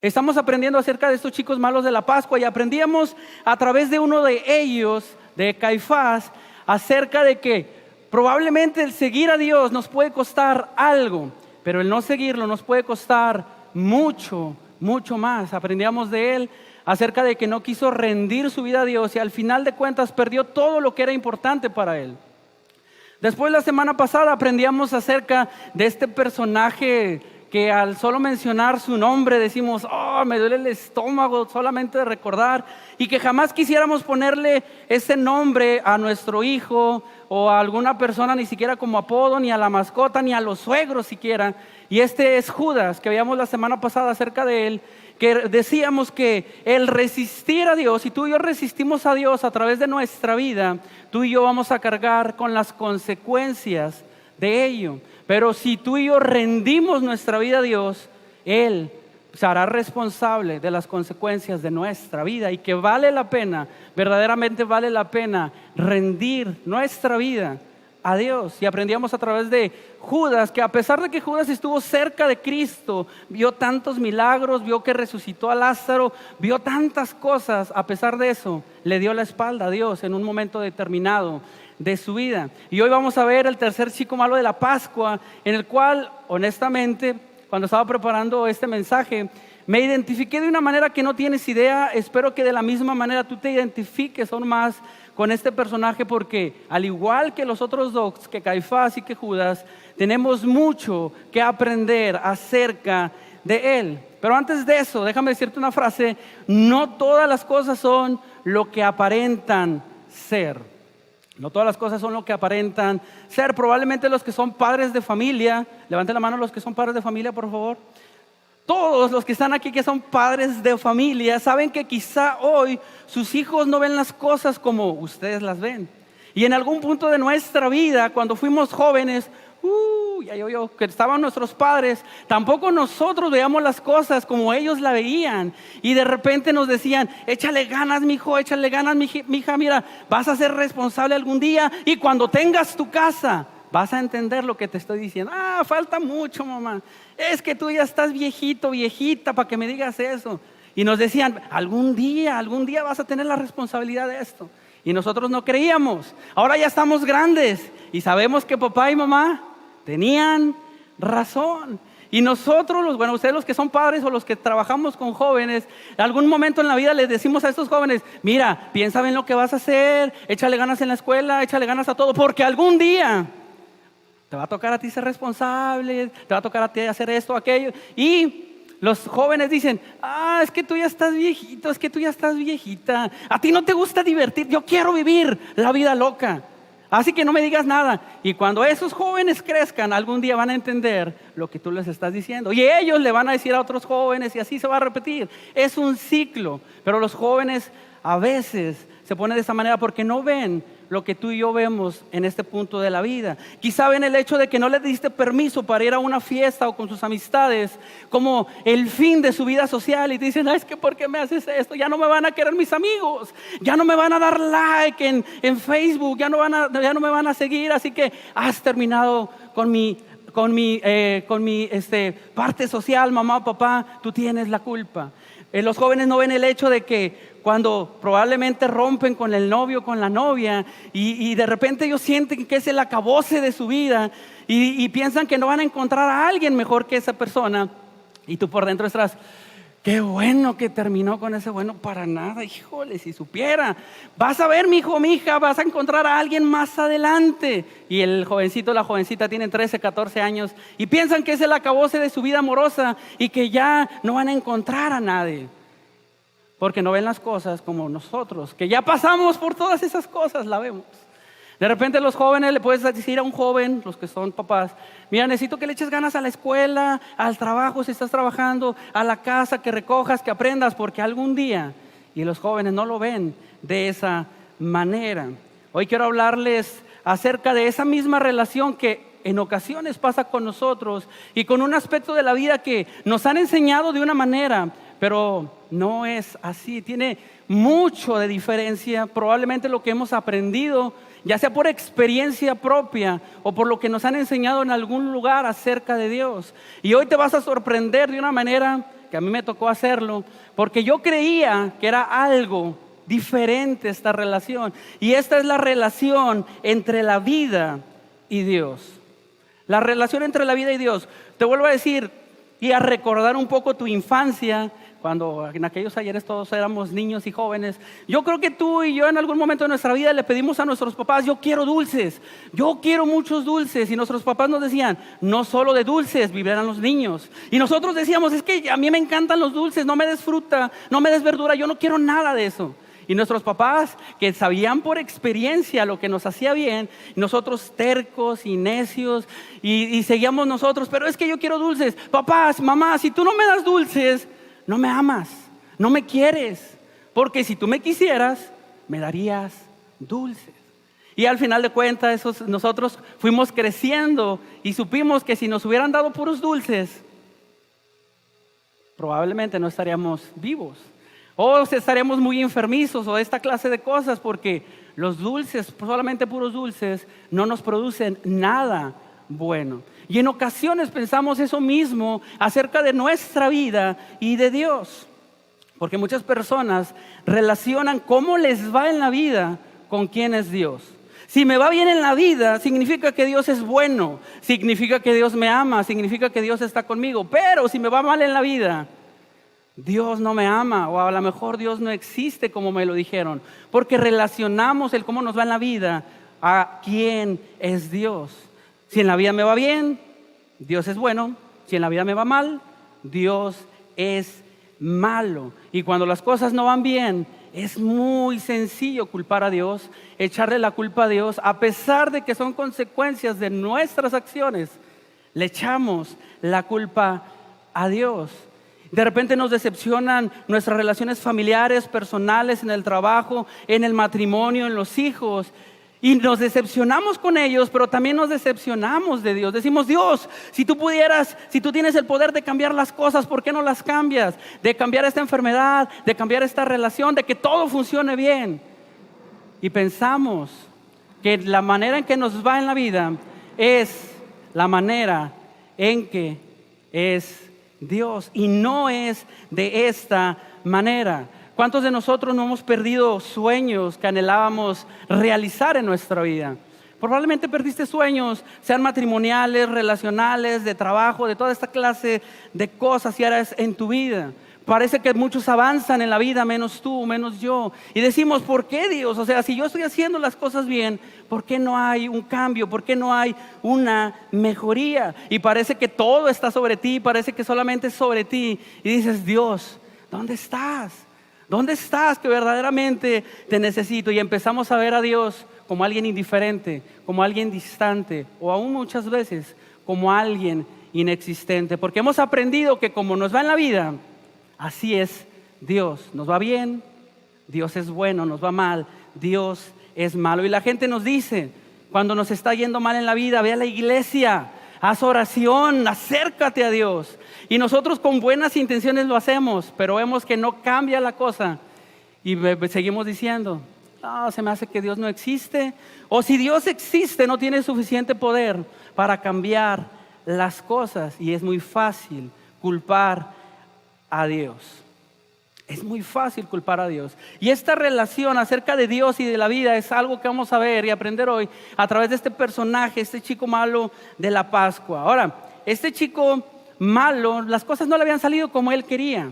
Estamos aprendiendo acerca de estos chicos malos de la Pascua y aprendíamos a través de uno de ellos, de Caifás, acerca de que probablemente el seguir a Dios nos puede costar algo, pero el no seguirlo nos puede costar mucho, mucho más. Aprendíamos de él acerca de que no quiso rendir su vida a Dios y al final de cuentas perdió todo lo que era importante para él. Después, la semana pasada aprendíamos acerca de este personaje que al solo mencionar su nombre decimos, oh, me duele el estómago solamente de recordar, y que jamás quisiéramos ponerle ese nombre a nuestro hijo o a alguna persona, ni siquiera como apodo, ni a la mascota, ni a los suegros siquiera. Y este es Judas, que veíamos la semana pasada acerca de él, que decíamos que el resistir a Dios, si tú y yo resistimos a Dios a través de nuestra vida, tú y yo vamos a cargar con las consecuencias de ello. Pero si tú y yo rendimos nuestra vida a Dios, Él se hará responsable de las consecuencias de nuestra vida, y que vale la pena, verdaderamente vale la pena rendir nuestra vida a Dios. Y aprendíamos a través de Judas que a pesar de que Judas estuvo cerca de Cristo, vio tantos milagros, vio que resucitó a Lázaro, vio tantas cosas, a pesar de eso le dio la espalda a Dios en un momento determinado de su vida. Y hoy vamos a ver el tercer chico malo de la Pascua, en el cual honestamente cuando estaba preparando este mensaje me identifiqué de una manera que no tienes idea. Espero que de la misma manera tú te identifiques aún más con este personaje, porque al igual que los otros dos, que Caifás y que Judas, tenemos mucho que aprender acerca de él. Pero antes de eso, déjame decirte una frase: no todas las cosas son lo que aparentan ser. No todas las cosas son lo que aparentan ser. Probablemente los que son padres de familia, levanten la mano los que son padres de familia, por favor. Todos los que están aquí que son padres de familia saben que quizá hoy sus hijos no ven las cosas como ustedes las ven. Y en algún punto de nuestra vida, cuando fuimos jóvenes, que estaban nuestros padres, tampoco nosotros veíamos las cosas como ellos la veían. Y de repente nos decían: échale ganas, mijo, échale ganas, mija, mira, vas a ser responsable algún día, y cuando tengas tu casa vas a entender lo que te estoy diciendo. Falta mucho, mamá, es que tú ya estás viejito, viejita, para que me digas eso. Y nos decían: algún día vas a tener la responsabilidad de esto. Y nosotros no creíamos. Ahora ya estamos grandes y sabemos que papá y mamá tenían razón. Y nosotros, ustedes los que son padres o los que trabajamos con jóvenes, en algún momento en la vida les decimos a estos jóvenes: mira, piensa bien lo que vas a hacer, échale ganas en la escuela, échale ganas a todo, porque algún día te va a tocar a ti ser responsable, te va a tocar a ti hacer esto, aquello. Y los jóvenes dicen: es que tú ya estás viejito, es que tú ya estás viejita, a ti no te gusta divertir, yo quiero vivir la vida loca, así que no me digas nada. Y cuando esos jóvenes crezcan, algún día van a entender lo que tú les estás diciendo, y ellos le van a decir a otros jóvenes, y así se va a repetir. Es un ciclo. Pero los jóvenes a veces se ponen de esa manera porque no ven lo que tú y yo vemos en este punto de la vida. Quizá ven el hecho de que no le diste permiso para ir a una fiesta o con sus amistades como el fin de su vida social, y te dicen: es que ¿por qué me haces esto? Ya no me van a querer mis amigos, ya no me van a dar like en Facebook, ya no me van a seguir, así que has terminado con mi parte social, mamá, papá, tú tienes la culpa. Los jóvenes no ven el hecho de que cuando probablemente rompen con el novio, con la novia, y de repente ellos sienten que es el acabose de su vida, y piensan que no van a encontrar a alguien mejor que esa persona, y tú por dentro estás: qué bueno que terminó con ese. Bueno, para nada, híjole, si supiera. Vas a ver, mijo, mija, vas a encontrar a alguien más adelante. Y el jovencito, la jovencita tienen 13, 14 años y piensan que es el acabose de su vida amorosa y que ya no van a encontrar a nadie, porque no ven las cosas como nosotros, que ya pasamos por todas esas cosas, la vemos. De repente los jóvenes le puedes decir a un joven, los que son papás: mira, necesito que le eches ganas a la escuela, al trabajo si estás trabajando, a la casa, que recojas, que aprendas, porque algún día. Y los jóvenes no lo ven de esa manera. Hoy quiero hablarles acerca de esa misma relación que en ocasiones pasa con nosotros, y con un aspecto de la vida que nos han enseñado de una manera, pero no es así. Tiene mucho de diferencia. Probablemente lo que hemos aprendido, ya sea por experiencia propia o por lo que nos han enseñado en algún lugar acerca de Dios. Y hoy te vas a sorprender de una manera que a mí me tocó hacerlo, porque yo creía que era algo diferente esta relación. Y esta es la relación entre la vida y Dios. La relación entre la vida y Dios. Te vuelvo a decir y a recordar un poco tu infancia, cuando en aquellos ayeres todos éramos niños y jóvenes. Yo creo que tú y yo en algún momento de nuestra vida le pedimos a nuestros papás: yo quiero dulces, yo quiero muchos dulces. Y nuestros papás nos decían: no solo de dulces vivirán los niños. Y nosotros decíamos: es que a mí me encantan los dulces, no me des fruta, no me des verdura, yo no quiero nada de eso. Y nuestros papás, que sabían por experiencia lo que nos hacía bien, nosotros tercos y necios, y seguíamos nosotros: pero es que yo quiero dulces. Papás, mamás, si tú no me das dulces, no me amas, no me quieres, porque si tú me quisieras, me darías dulces. Y al final de cuentas, nosotros fuimos creciendo y supimos que si nos hubieran dado puros dulces, probablemente no estaríamos vivos, o estaríamos muy enfermizos, o esta clase de cosas, porque los dulces, solamente puros dulces, no nos producen nada bueno. Y en ocasiones pensamos eso mismo acerca de nuestra vida y de Dios, porque muchas personas relacionan cómo les va en la vida con quién es Dios. Si me va bien en la vida, significa que Dios es bueno, significa que Dios me ama, significa que Dios está conmigo. Pero si me va mal en la vida, Dios no me ama, o a lo mejor Dios no existe como me lo dijeron, porque relacionamos el cómo nos va en la vida a quién es Dios. Si en la vida me va bien, Dios es bueno. Si en la vida me va mal, Dios es malo. Y cuando las cosas no van bien, es muy sencillo culpar a Dios, echarle la culpa a Dios, a pesar de que son consecuencias de nuestras acciones. Le echamos la culpa a Dios. De repente nos decepcionan nuestras relaciones familiares, personales, en el trabajo, en el matrimonio, en los hijos. Y nos decepcionamos con ellos, pero también nos decepcionamos de Dios. Decimos: Dios, si tú pudieras, si tú tienes el poder de cambiar las cosas, ¿por qué no las cambias? De cambiar esta enfermedad, de cambiar esta relación, de que todo funcione bien. Y pensamos que la manera en que nos va en la vida es la manera en que es Dios, y no es de esta manera. ¿Cuántos de nosotros no hemos perdido sueños que anhelábamos realizar en nuestra vida? Probablemente perdiste sueños, sean matrimoniales, relacionales, de trabajo, de toda esta clase de cosas y áreas en tu vida. Parece que muchos avanzan en la vida, menos tú, menos yo. Y decimos: ¿por qué, Dios? O sea, si yo estoy haciendo las cosas bien, ¿por qué no hay un cambio? ¿Por qué no hay una mejoría? Y parece que todo está sobre ti, parece que solamente es sobre ti. Y dices: Dios, ¿dónde estás? ¿Dónde estás que verdaderamente te necesito? Y empezamos a ver a Dios como alguien indiferente, como alguien distante, o aún muchas veces como alguien inexistente. Porque hemos aprendido que como nos va en la vida, así es Dios. Nos va bien, Dios es bueno; nos va mal, Dios es malo. Y la gente nos dice, cuando nos está yendo mal en la vida: ve a la iglesia, haz oración, acércate a Dios. Y nosotros con buenas intenciones lo hacemos, pero vemos que no cambia la cosa. Y seguimos diciendo: no, se me hace que Dios no existe. O si Dios existe, no tiene suficiente poder para cambiar las cosas. Y es muy fácil culpar a Dios. Es muy fácil culpar a Dios. Y esta relación acerca de Dios y de la vida es algo que vamos a ver y aprender hoy a través de este personaje, este chico malo de la Pascua. Ahora, este chico malo, las cosas no le habían salido como él quería.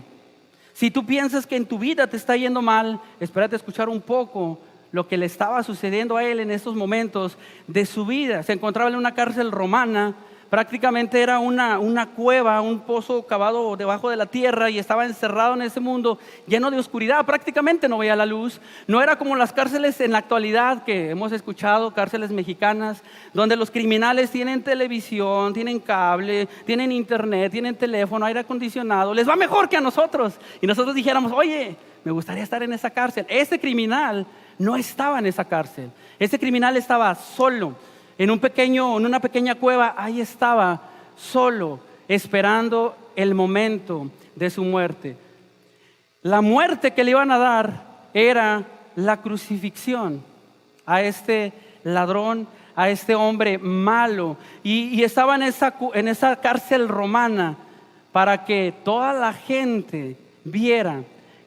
Si tú piensas que en tu vida te está yendo mal, espérate a escuchar un poco lo que le estaba sucediendo a él en estos momentos de su vida. Se encontraba en una cárcel romana. Prácticamente era una cueva, un pozo cavado debajo de la tierra, y estaba encerrado en ese mundo lleno de oscuridad. Prácticamente no veía la luz. No era como las cárceles en la actualidad que hemos escuchado, cárceles mexicanas, donde los criminales tienen televisión, tienen cable, tienen internet, tienen teléfono, aire acondicionado. Les va mejor que a nosotros. Y nosotros dijéramos: oye, me gustaría estar en esa cárcel. Ese criminal no estaba en esa cárcel. Ese criminal estaba solo. En una pequeña cueva, ahí estaba solo, esperando el momento de su muerte. La muerte que le iban a dar era la crucifixión a este ladrón, a este hombre malo. Y estaba en esa cárcel romana para que toda la gente viera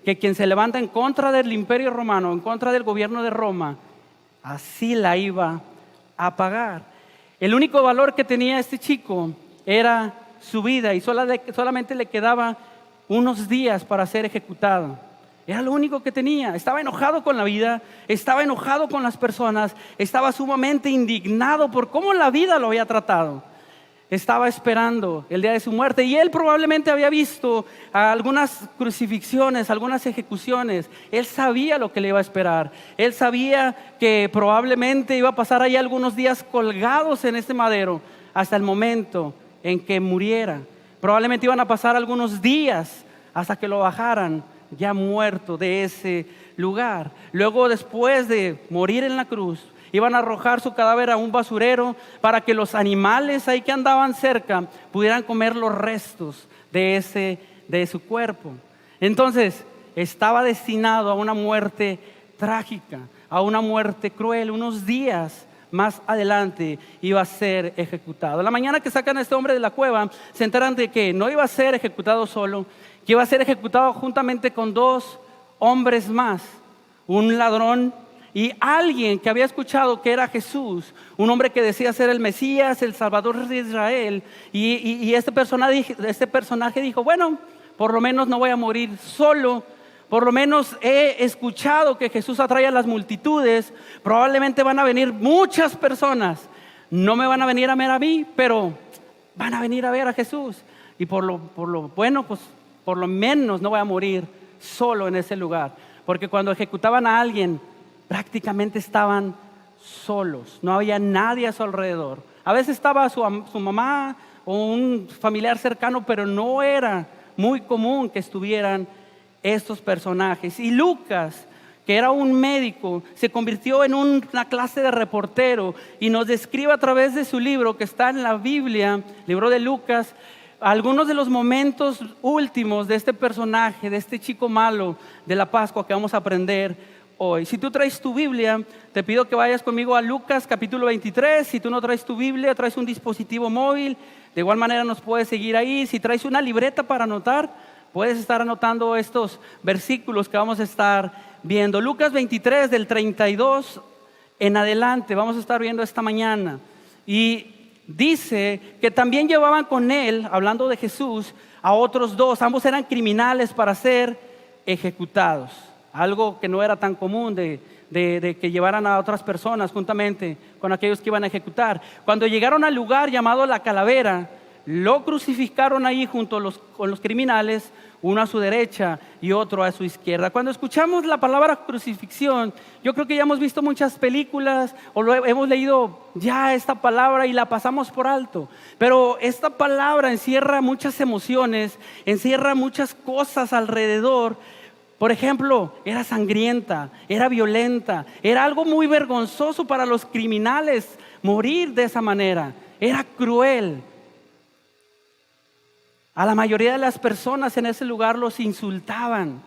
que quien se levanta en contra del imperio romano, en contra del gobierno de Roma, así la iba a pagar. El único valor que tenía este chico era su vida y solamente le quedaba unos días para ser ejecutado. Era lo único que tenía. Estaba enojado con la vida, estaba enojado con las personas, estaba sumamente indignado por cómo la vida lo había tratado. Estaba esperando el día de su muerte y él probablemente había visto algunas crucifixiones, algunas ejecuciones. Él sabía lo que le iba a esperar. Él sabía que probablemente iba a pasar ahí algunos días colgados en este madero hasta el momento en que muriera. Probablemente iban a pasar algunos días hasta que lo bajaran ya muerto de ese lugar. Luego, después de morir en la cruz, iban a arrojar su cadáver a un basurero para que los animales ahí que andaban cerca pudieran comer los restos de su cuerpo. Entonces, estaba destinado a una muerte trágica, a una muerte cruel. Unos días más adelante iba a ser ejecutado. La mañana que sacan a este hombre de la cueva, se enteran de que no iba a ser ejecutado solo, que iba a ser ejecutado juntamente con 2 hombres más, un ladrón y alguien que había escuchado que era Jesús, un hombre que decía ser el Mesías, el Salvador de Israel. Y este personaje dijo, bueno, por lo menos no voy a morir solo. Por lo menos he escuchado que Jesús atrae a las multitudes. Probablemente van a venir muchas personas. No me van a venir a ver a mí, pero van a venir a ver a Jesús. Y por lo bueno, pues por lo menos no voy a morir solo en ese lugar. Porque cuando ejecutaban a alguien, prácticamente estaban solos. No había nadie a su alrededor. A veces estaba su mamá o un familiar cercano, pero no era muy común que estuvieran estos personajes. Y Lucas, que era un médico, se convirtió en una clase de reportero y nos describe a través de su libro que está en la Biblia, libro de Lucas, algunos de los momentos últimos de este personaje, de este chico malo de la Pascua que vamos a aprender hoy. Si tú traes tu Biblia, te pido que vayas conmigo a Lucas capítulo 23. Si tú no traes tu Biblia, traes un dispositivo móvil, de igual manera nos puedes seguir ahí. Si traes una libreta para anotar, puedes estar anotando estos versículos que vamos a estar viendo. Lucas 23 del 32 en adelante, vamos a estar viendo esta mañana. Y dice que también llevaban con él, hablando de Jesús, a otros 2. Ambos eran criminales para ser ejecutados. Algo que no era tan común de que llevaran a otras personas juntamente con aquellos que iban a ejecutar. Cuando llegaron al lugar llamado La Calavera, lo crucificaron ahí junto con los criminales, uno a su derecha y otro a su izquierda. Cuando escuchamos la palabra crucifixión, yo creo que ya hemos visto muchas películas o hemos leído ya esta palabra y la pasamos por alto. Pero esta palabra encierra muchas emociones, encierra muchas cosas alrededor. Por ejemplo, era sangrienta, era violenta, era algo muy vergonzoso para los criminales morir de esa manera. Era cruel. A la mayoría de las personas en ese lugar los insultaban.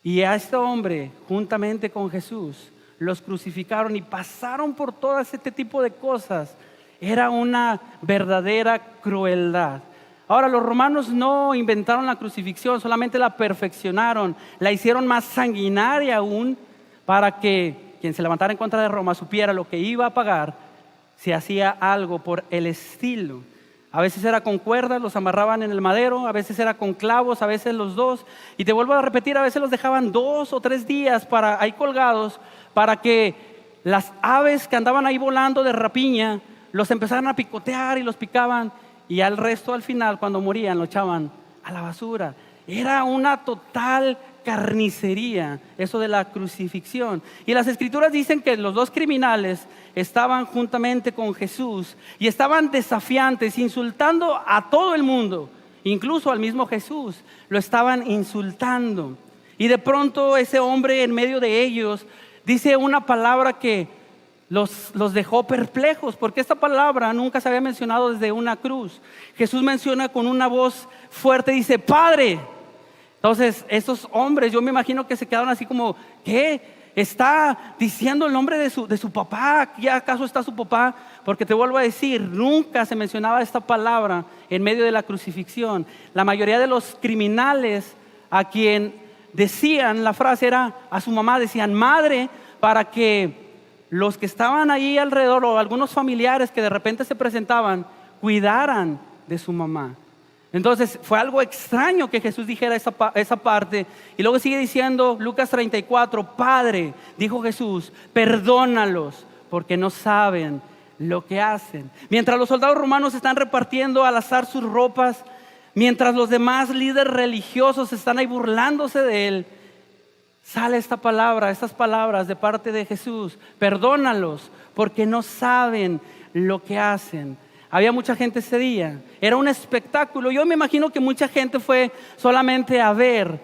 Y a este hombre, juntamente con Jesús, los crucificaron y pasaron por todo este tipo de cosas. Era una verdadera crueldad. Ahora, los romanos no inventaron la crucifixión, solamente la perfeccionaron, la hicieron más sanguinaria aún, para que quien se levantara en contra de Roma supiera lo que iba a pagar si hacía algo por el estilo. A veces era con cuerdas, los amarraban en el madero, a veces era con clavos, a veces los dos. Y te vuelvo a repetir, a veces los dejaban 2 o 3 días ahí colgados, para que las aves que andaban ahí volando de rapiña los empezaran a picotear y los picaban. Y al resto, al final, cuando morían, lo echaban a la basura. Era una total carnicería eso de la crucifixión. Y las escrituras dicen que los 2 criminales estaban juntamente con Jesús y estaban desafiantes, insultando a todo el mundo, incluso al mismo Jesús. Lo estaban insultando. Y de pronto ese hombre en medio de ellos dice una palabra que los dejó perplejos, porque esta palabra nunca se había mencionado desde una cruz. Jesús menciona con una voz fuerte, dice: Padre. Entonces esos hombres, yo me imagino que se quedaron así como: ¿qué? está diciendo el nombre de su papá. ¿Ya acaso está su papá? Porque te vuelvo a decir, nunca se mencionaba esta palabra en medio de la crucifixión. La mayoría de los criminales a quien decían la frase era a su mamá, decían madre, para que los que estaban ahí alrededor o algunos familiares que de repente se presentaban cuidaran de su mamá. Entonces fue algo extraño que Jesús dijera esa parte. Y luego sigue diciendo Lucas 34, Padre, dijo Jesús, perdónalos porque no saben lo que hacen. Mientras los soldados romanos están repartiendo al azar sus ropas, mientras los demás líderes religiosos están ahí burlándose de él, sale estas palabras de parte de Jesús: perdónalos porque no saben lo que hacen. Había mucha gente ese día, era un espectáculo. Yo me imagino que mucha gente fue solamente a ver,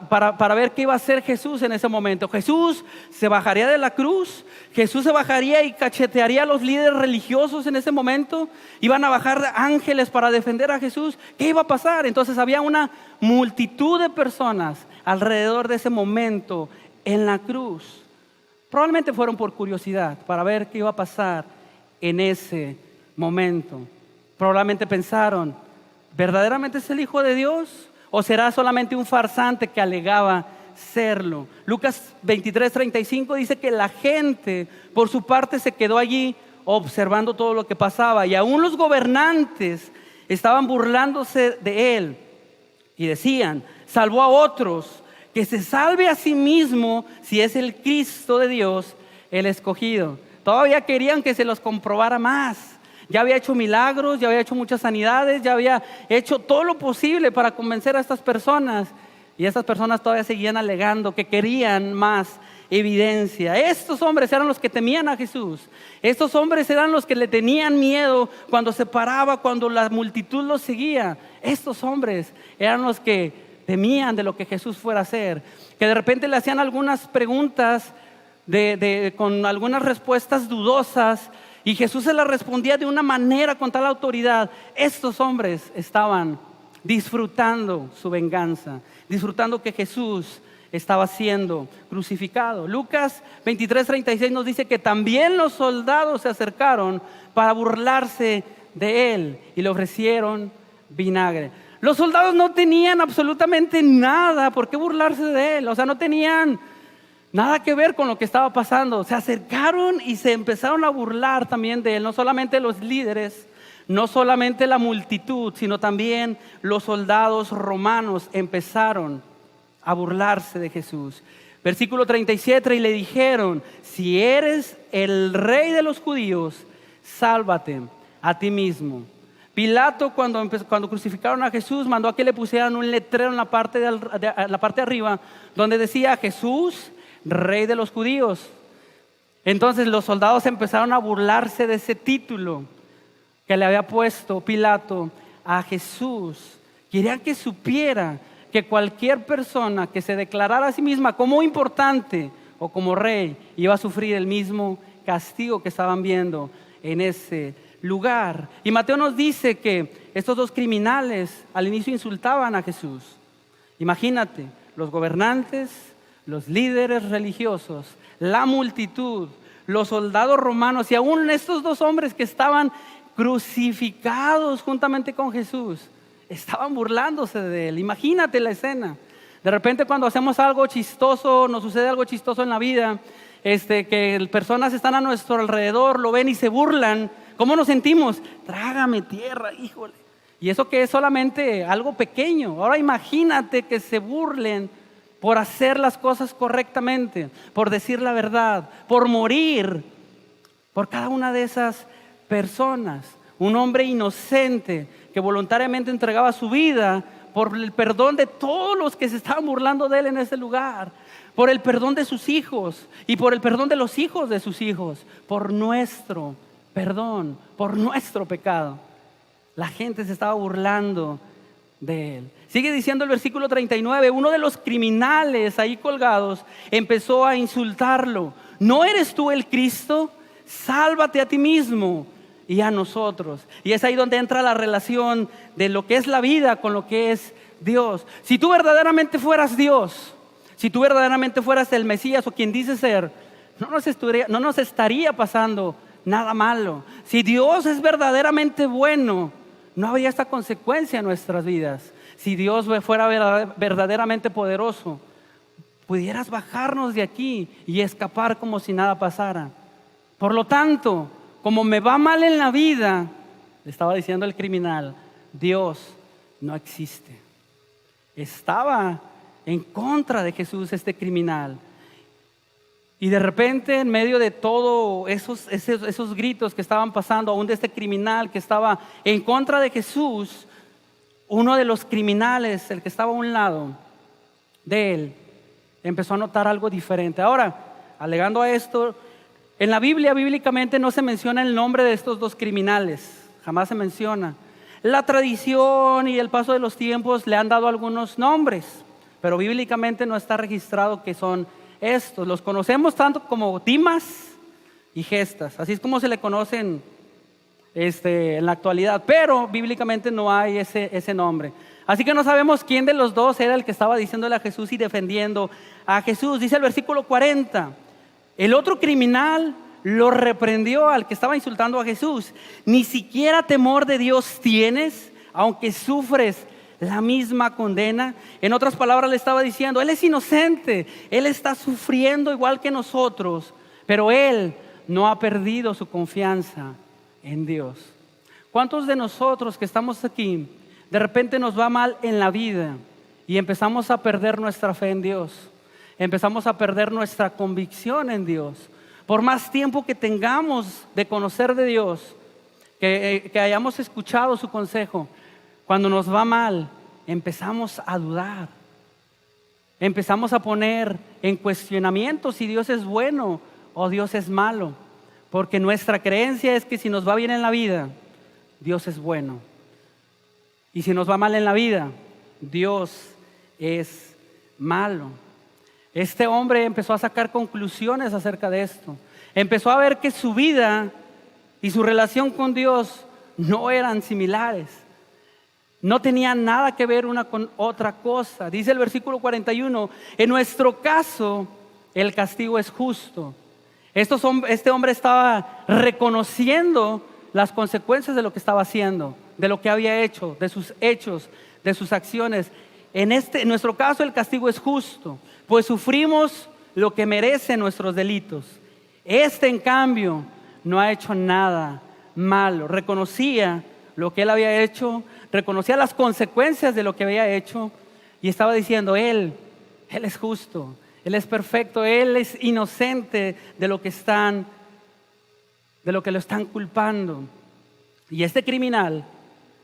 para ver qué iba a hacer Jesús en ese momento. Jesús se bajaría de la cruz, Jesús se bajaría y cachetearía a los líderes religiosos en ese momento. Iban a bajar ángeles para defender a Jesús. ¿Qué iba a pasar? Entonces había una multitud de personas alrededor de ese momento en la cruz. Probablemente fueron por curiosidad, para ver qué iba a pasar en ese momento. Probablemente pensaron, ¿verdaderamente es el Hijo de Dios? ¿O será solamente un farsante que alegaba serlo? Lucas 23:35 dice que la gente por su parte se quedó allí observando todo lo que pasaba, y aún los gobernantes estaban burlándose de él y decían: salvó a otros, que se salve a sí mismo si es el Cristo de Dios, el escogido. Todavía querían que se los comprobara más. Ya había hecho milagros, ya había hecho muchas sanidades, ya había hecho todo lo posible para convencer a estas personas. Y estas personas todavía seguían alegando que querían más evidencia. Estos hombres eran los que temían a Jesús. Estos hombres eran los que le tenían miedo cuando se paraba, cuando la multitud los seguía. Estos hombres eran los que temían de lo que Jesús fuera a hacer. Que de repente le hacían algunas preguntas con algunas respuestas dudosas, y Jesús se las respondía de una manera con tal autoridad. Estos hombres estaban disfrutando su venganza, disfrutando que Jesús estaba siendo crucificado. Lucas 23:36 nos dice que también los soldados se acercaron para burlarse de él y le ofrecieron vinagre. Los soldados no tenían absolutamente nada por qué burlarse de él. O sea, no tenían nada que ver con lo que estaba pasando. Se acercaron y se empezaron a burlar también de él. No solamente los líderes, no solamente la multitud, sino también los soldados romanos empezaron a burlarse de Jesús. Versículo 37, y le dijeron: si eres el rey de los judíos, sálvate a ti mismo. Pilato, cuando crucificaron a Jesús, mandó a que le pusieran un letrero en la parte de arriba, donde decía: Jesús, Rey de los judíos. Entonces los soldados empezaron a burlarse de ese título que le había puesto Pilato a Jesús. Querían que supiera que cualquier persona que se declarara a sí misma como importante o como rey iba a sufrir el mismo castigo que estaban viendo en ese lugar. Y Mateo nos dice que estos dos criminales al inicio insultaban a Jesús. Imagínate, los gobernantes, los líderes religiosos, la multitud, los soldados romanos y aún estos dos hombres que estaban crucificados juntamente con Jesús, estaban burlándose de él. Imagínate la escena. De repente, cuando hacemos algo chistoso, nos sucede algo chistoso en la vida, que personas están a nuestro alrededor, lo ven y se burlan. ¿Cómo nos sentimos? Trágame tierra, híjole. Y eso que es solamente algo pequeño. Ahora imagínate que se burlen por hacer las cosas correctamente, por decir la verdad, por morir por cada una de esas personas. Un hombre inocente que voluntariamente entregaba su vida por el perdón de todos los que se estaban burlando de él en ese lugar, por el perdón de sus hijos y por el perdón de los hijos de sus hijos, por nuestro perdón, por nuestro pecado. La gente se estaba burlando de él. Sigue diciendo el versículo 39, uno de los criminales ahí colgados empezó a insultarlo: ¿no eres tú el Cristo? Sálvate a ti mismo y a nosotros. Y es ahí donde entra la relación de lo que es la vida con lo que es Dios. Si tú verdaderamente fueras Dios, Si tú verdaderamente fueras el Mesías o quien dice ser, no nos estaría pasando nada malo. Si Dios es verdaderamente bueno, no habría esta consecuencia en nuestras vidas. Si Dios fuera verdaderamente poderoso, pudieras bajarnos de aquí y escapar como si nada pasara. Por lo tanto, como me va mal en la vida, le estaba diciendo el criminal, Dios no existe. Estaba en contra de Jesús este criminal. Y de repente, en medio de todos esos gritos que estaban pasando, aún de este criminal que estaba en contra de Jesús, uno de los criminales, el que estaba a un lado de él, empezó a notar algo diferente. Ahora, alegando a esto, en la Biblia, bíblicamente no se menciona el nombre de estos dos criminales, jamás se menciona. La tradición y el paso de los tiempos le han dado algunos nombres, pero bíblicamente no está registrado que son estos. Los conocemos tanto como Dimas y Gestas, así es como se le conocen en la actualidad, pero bíblicamente no hay ese nombre. Así que no sabemos quién de los dos era el que estaba diciéndole a Jesús y defendiendo a Jesús. Dice el versículo 40, el otro criminal lo reprendió al que estaba insultando a Jesús. Ni siquiera temor de Dios tienes, aunque sufres la misma condena. En otras palabras le estaba diciendo, Él es inocente, Él está sufriendo igual que nosotros, pero Él no ha perdido su confianza en Dios. ¿Cuántos de nosotros que estamos aquí, de repente nos va mal en la vida y empezamos a perder nuestra fe en Dios? Empezamos a perder nuestra convicción en Dios. Por más tiempo que tengamos de conocer de Dios, que hayamos escuchado su consejo, cuando nos va mal, empezamos a dudar. Empezamos a poner en cuestionamiento si Dios es bueno o Dios es malo. Porque nuestra creencia es que si nos va bien en la vida, Dios es bueno. Y si nos va mal en la vida, Dios es malo. Este hombre empezó a sacar conclusiones acerca de esto. Empezó a ver que su vida y su relación con Dios no eran similares. No tenían nada que ver una con otra cosa. Dice el versículo 41, en nuestro caso el castigo es justo. Este hombre estaba reconociendo las consecuencias de lo que estaba haciendo, de lo que había hecho, de sus hechos, de sus acciones. En nuestro caso el castigo es justo, pues sufrimos lo que merecen nuestros delitos. En cambio, no ha hecho nada malo. Reconocía lo que él había hecho, reconocía las consecuencias de lo que había hecho y estaba diciendo, Él es justo, Él es perfecto, Él es inocente de lo que lo están culpando. Y este criminal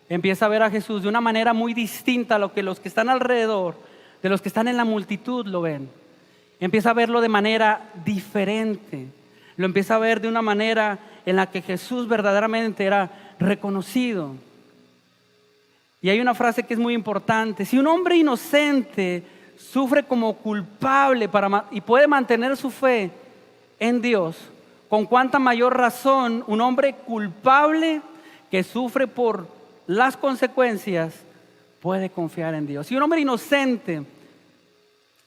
empieza a ver a Jesús de una manera muy distinta a lo que los que están alrededor, de los que están en la multitud lo ven. Empieza a verlo de manera diferente. Lo empieza a ver de una manera en la que Jesús verdaderamente era reconocido. Y hay una frase que es muy importante. Si un hombre inocente sufre como culpable y puede mantener su fe en Dios, con cuánta mayor razón un hombre culpable que sufre por las consecuencias puede confiar en Dios. Si un hombre inocente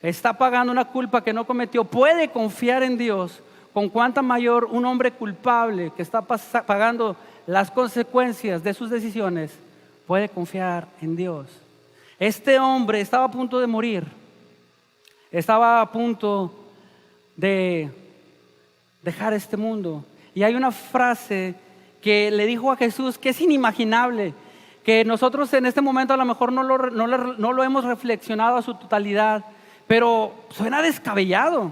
está pagando una culpa que no cometió, puede confiar en Dios, con cuánta mayor un hombre culpable que está pagando las consecuencias de sus decisiones puede confiar en Dios. Este hombre estaba a punto de morir, estaba a punto de dejar este mundo. Y hay una frase que le dijo a Jesús que es inimaginable, que nosotros en este momento a lo mejor no lo hemos reflexionado a su totalidad, pero suena descabellado.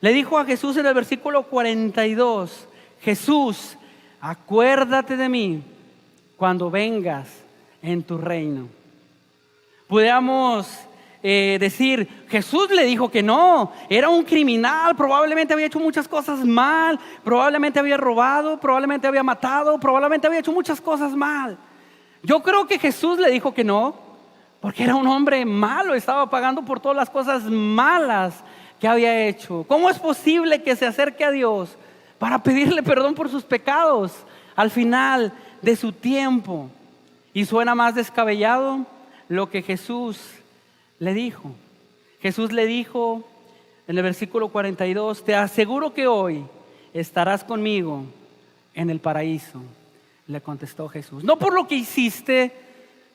Le dijo a Jesús en el versículo 42, Jesús, acuérdate de mí cuando vengas en tu reino. Pudiéramos decir, Jesús le dijo que no, era un criminal, probablemente había hecho muchas cosas mal, probablemente había robado, probablemente había matado, probablemente había hecho muchas cosas mal. Yo creo que Jesús le dijo que no, porque era un hombre malo, estaba pagando por todas las cosas malas que había hecho. ¿Cómo es posible que se acerque a Dios para pedirle perdón por sus pecados al final de su tiempo? Y suena más descabellado lo que Jesús le dijo. Jesús le dijo en el versículo 42, te aseguro que hoy estarás conmigo en el paraíso. Le contestó Jesús, no por lo que hiciste,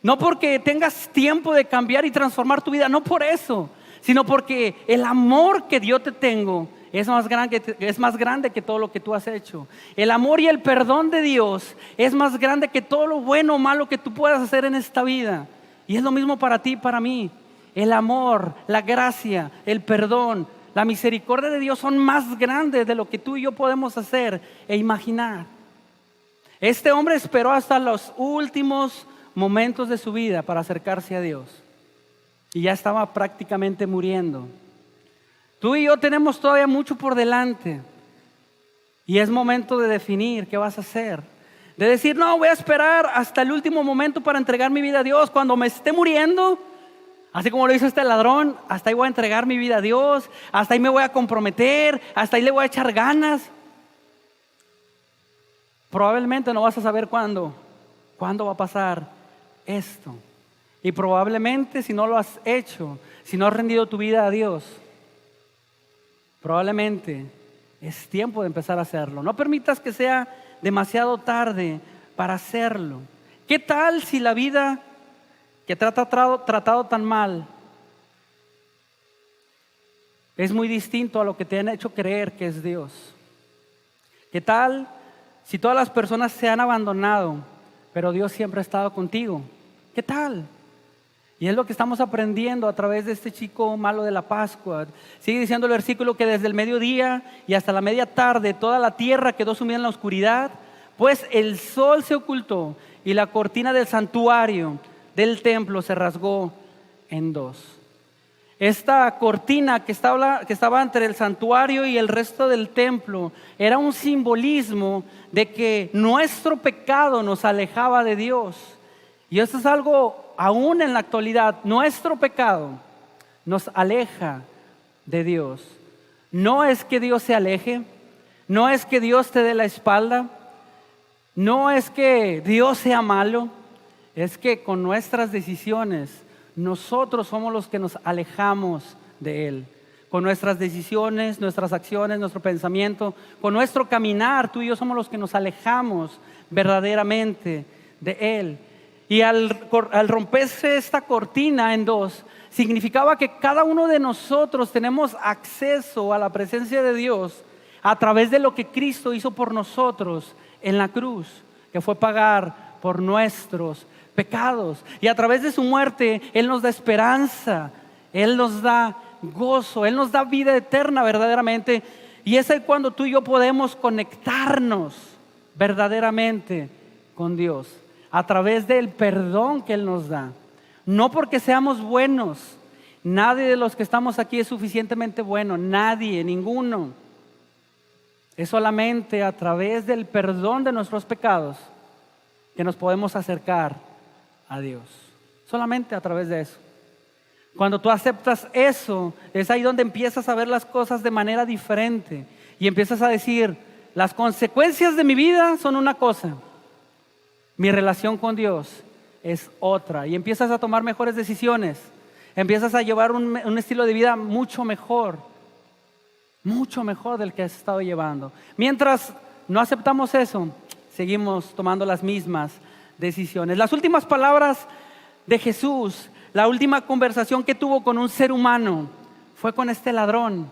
no porque tengas tiempo de cambiar y transformar tu vida, no por eso, sino porque el amor que yo te tengo es más grande que todo lo que tú has hecho. El amor y el perdón de Dios es más grande que todo lo bueno o malo que tú puedas hacer en esta vida. Y es lo mismo para ti y para mí. El amor, la gracia, el perdón, la misericordia de Dios son más grandes de lo que tú y yo podemos hacer e imaginar. Este hombre esperó hasta los últimos momentos de su vida para acercarse a Dios. Y ya estaba prácticamente muriendo. Tú y yo tenemos todavía mucho por delante. Y es momento de definir qué vas a hacer. De decir, no, voy a esperar hasta el último momento para entregar mi vida a Dios. Cuando me esté muriendo, así como lo hizo este ladrón, hasta ahí voy a entregar mi vida a Dios. Hasta ahí me voy a comprometer. Hasta ahí le voy a echar ganas. Probablemente no vas a saber cuándo va a pasar esto. Y probablemente si no lo has hecho, si no has rendido tu vida a Dios, probablemente es tiempo de empezar a hacerlo. No permitas que sea demasiado tarde para hacerlo. ¿Qué tal si la vida que te ha tratado tan mal es muy distinto a lo que te han hecho creer que es Dios? ¿Qué tal si todas las personas se han abandonado, pero Dios siempre ha estado contigo? ¿Qué tal? Y es lo que estamos aprendiendo a través de este chico malo de la Pascua. Sigue diciendo el versículo que desde el mediodía y hasta la media tarde toda la tierra quedó sumida en la oscuridad, pues el sol se ocultó y la cortina del santuario del templo se rasgó en dos. Esta cortina que estaba entre el santuario y el resto del templo era un simbolismo de que nuestro pecado nos alejaba de Dios. Y esto es algo aún en la actualidad. Nuestro pecado nos aleja de Dios. No es que Dios se aleje, no es que Dios te dé la espalda, no es que Dios sea malo, es que con nuestras decisiones nosotros somos los que nos alejamos de Él. Con nuestras decisiones, nuestras acciones, nuestro pensamiento, con nuestro caminar, tú y yo somos los que nos alejamos verdaderamente de Él. Y al romperse esta cortina en dos, significaba que cada uno de nosotros tenemos acceso a la presencia de Dios a través de lo que Cristo hizo por nosotros en la cruz, que fue pagar por nuestros pecados. Y a través de su muerte, Él nos da esperanza, Él nos da gozo, Él nos da vida eterna verdaderamente. Y es ahí cuando tú y yo podemos conectarnos verdaderamente con Dios, a través del perdón que Él nos da. No porque seamos buenos, nadie de los que estamos aquí es suficientemente bueno, nadie, ninguno. Es solamente a través del perdón de nuestros pecados que nos podemos acercar a Dios. Solamente a través de eso. Cuando tú aceptas eso, es ahí donde empiezas a ver las cosas de manera diferente y empiezas a decir, las consecuencias de mi vida son una cosa, mi relación con Dios es otra, y empiezas a tomar mejores decisiones, empiezas a llevar un estilo de vida mucho mejor del que has estado llevando. Mientras no aceptamos eso, seguimos tomando las mismas decisiones. Las últimas palabras de Jesús, la última conversación que tuvo con un ser humano fue con este ladrón.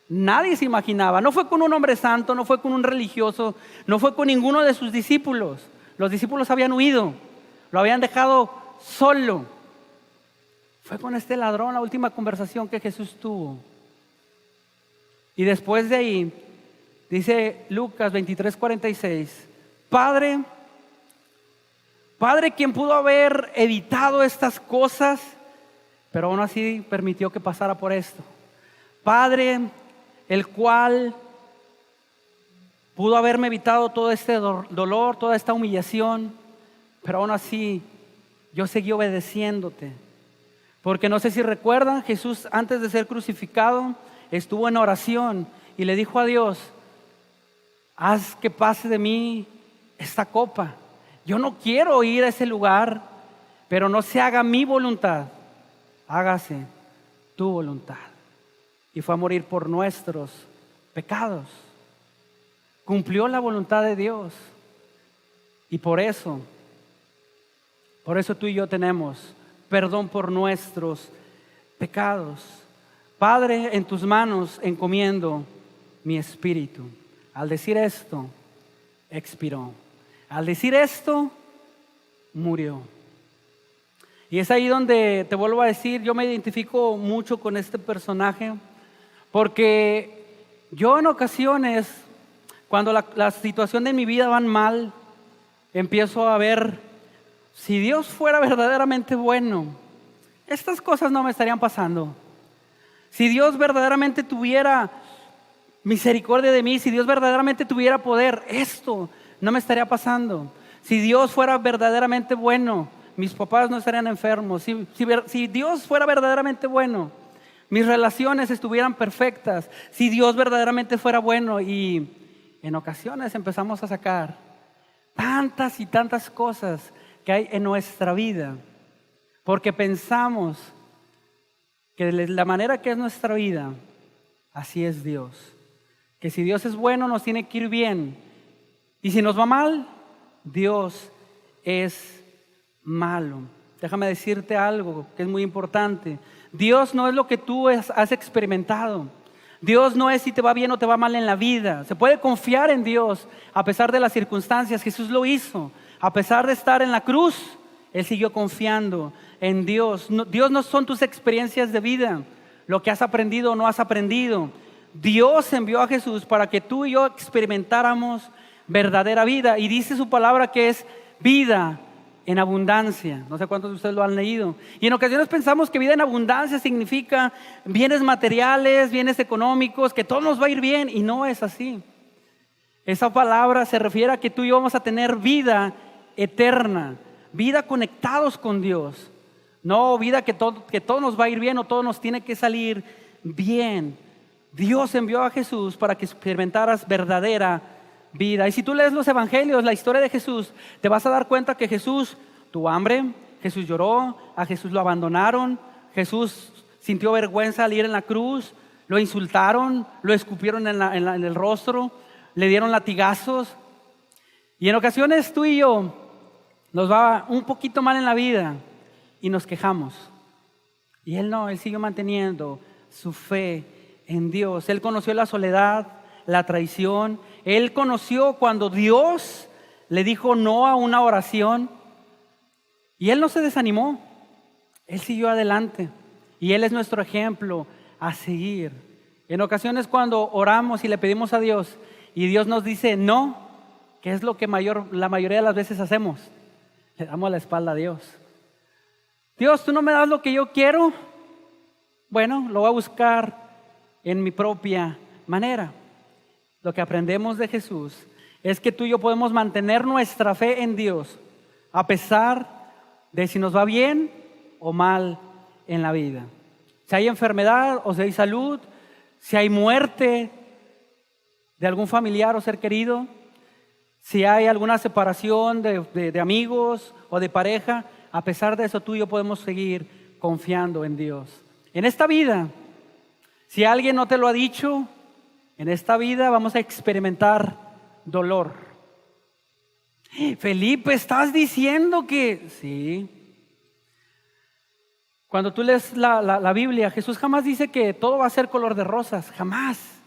Nadie se imaginaba, no fue con un hombre santo, no fue con un religioso, no fue con ninguno de sus discípulos. Los discípulos habían huido, lo habían dejado solo. Fue con este ladrón la última conversación que Jesús tuvo. Y después de ahí, dice Lucas 23:46, Padre, quien pudo haber evitado estas cosas, pero aún así permitió que pasara por esto. Padre, el cual pudo haberme evitado todo este dolor, toda esta humillación, pero aún así yo seguí obedeciéndote. Porque no sé si recuerdan, Jesús antes de ser crucificado estuvo en oración y le dijo a Dios, haz que pase de mí esta copa. Yo no quiero ir a ese lugar, pero no se haga mi voluntad, hágase tu voluntad. Y fue a morir por nuestros pecados. Cumplió la voluntad de Dios. Y por eso tú y yo tenemos perdón por nuestros pecados. Padre, en tus manos encomiendo mi espíritu. Al decir esto, expiró. Al decir esto, murió. Y es ahí donde te vuelvo a decir, yo me identifico mucho con este personaje, porque yo en ocasiones, cuando la situación de mi vida van mal, empiezo a ver, si Dios fuera verdaderamente bueno, estas cosas no me estarían pasando. Si Dios verdaderamente tuviera misericordia de mí, si Dios verdaderamente tuviera poder, esto no me estaría pasando. Si Dios fuera verdaderamente bueno, mis papás no estarían enfermos. Si Dios fuera verdaderamente bueno, mis relaciones estuvieran perfectas. Si Dios verdaderamente fuera bueno. Y en ocasiones empezamos a sacar tantas y tantas cosas que hay en nuestra vida, porque pensamos que la manera que es nuestra vida, así es Dios. Que si Dios es bueno, nos tiene que ir bien. Y si nos va mal, Dios es malo. Déjame decirte algo que es muy importante. Dios no es lo que tú has experimentado. Dios no es si te va bien o te va mal en la vida. Se puede confiar en Dios a pesar de las circunstancias. Jesús lo hizo. A pesar de estar en la cruz, Él siguió confiando en Dios. Dios no son tus experiencias de vida, lo que has aprendido o no has aprendido. Dios envió a Jesús para que tú y yo experimentáramos verdadera vida. Y dice su palabra que es vida en abundancia. No sé cuántos de ustedes lo han leído. Y en ocasiones pensamos que vida en abundancia significa bienes materiales, bienes económicos, que todo nos va a ir bien. Y no es así. Esa palabra se refiere a que tú y yo vamos a tener vida eterna, vida conectados con Dios. No vida que todo nos va a ir bien o todo nos tiene que salir bien. Dios envió a Jesús para que experimentaras verdadera vida. Y si tú lees los evangelios, la historia de Jesús, te vas a dar cuenta que Jesús tuvo hambre, Jesús lloró, a Jesús lo abandonaron, Jesús sintió vergüenza al ir en la cruz, lo insultaron, lo escupieron en el rostro, le dieron latigazos. Y en ocasiones tú y yo nos va un poquito mal en la vida y nos quejamos. Y Él no, Él siguió manteniendo su fe en Dios. Él conoció la soledad, la traición. Él conoció cuando Dios le dijo no a una oración. Y Él no se desanimó. Él siguió adelante. Y Él es nuestro ejemplo a seguir. En ocasiones cuando oramos y le pedimos a Dios y Dios nos dice no, ¿qué es lo que la mayoría de las veces hacemos? Le damos la espalda a Dios. Dios, tú no me das lo que yo quiero. Bueno, lo voy a buscar en mi propia manera. Lo que aprendemos de Jesús es que tú y yo podemos mantener nuestra fe en Dios a pesar de si nos va bien o mal en la vida. Si hay enfermedad o si hay salud, si hay muerte de algún familiar o ser querido, si hay alguna separación de amigos o de pareja, a pesar de eso tú y yo podemos seguir confiando en Dios. En esta vida, si alguien no te lo ha dicho, en esta vida vamos a experimentar dolor. Felipe, ¿estás diciendo que...? Sí. Cuando tú lees la Biblia, Jesús jamás dice que todo va a ser color de rosas, jamás.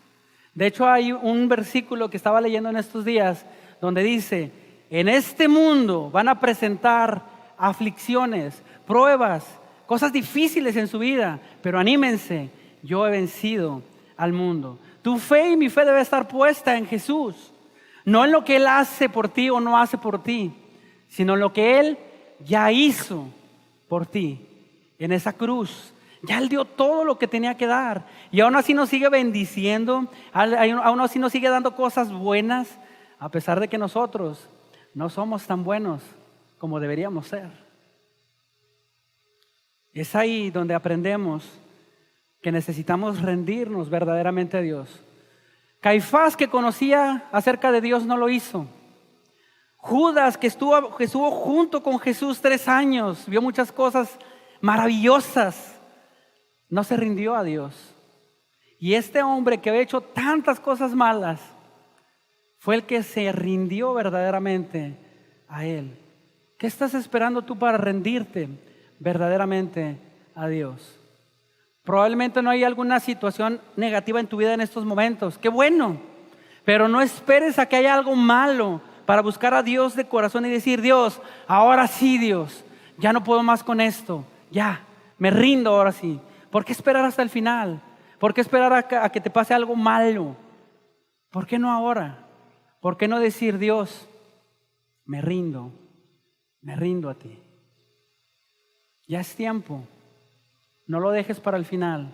De hecho, hay un versículo que estaba leyendo en estos días donde dice, en este mundo van a presentar aflicciones, pruebas, cosas difíciles en su vida, pero anímense, yo he vencido al mundo. Tu fe y mi fe debe estar puesta en Jesús, no en lo que Él hace por ti o no hace por ti, sino en lo que Él ya hizo por ti en esa cruz. Ya Él dio todo lo que tenía que dar y aún así nos sigue bendiciendo, aún así nos sigue dando cosas buenas, a pesar de que nosotros no somos tan buenos como deberíamos ser. Es ahí donde aprendemos que necesitamos rendirnos verdaderamente a Dios. Caifás, que conocía acerca de Dios, no lo hizo. Judas, que estuvo junto con Jesús 3 años, vio muchas cosas maravillosas, no se rindió a Dios. Y este hombre que había hecho tantas cosas malas fue el que se rindió verdaderamente a Él. ¿Qué estás esperando tú para rendirte verdaderamente a Dios? Probablemente no hay alguna situación negativa en tu vida en estos momentos. ¡Qué bueno! Pero no esperes a que haya algo malo para buscar a Dios de corazón y decir: Dios, ahora sí, Dios, ya no puedo más con esto. Ya, me rindo ahora sí. ¿Por qué esperar hasta el final? ¿Por qué esperar a que te pase algo malo? ¿Por qué no ahora? ¿Por qué no decir: Dios, me rindo a ti? Ya es tiempo. No lo dejes para el final,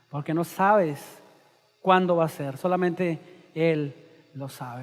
porque no sabes cuándo va a ser. Solamente Él lo sabe.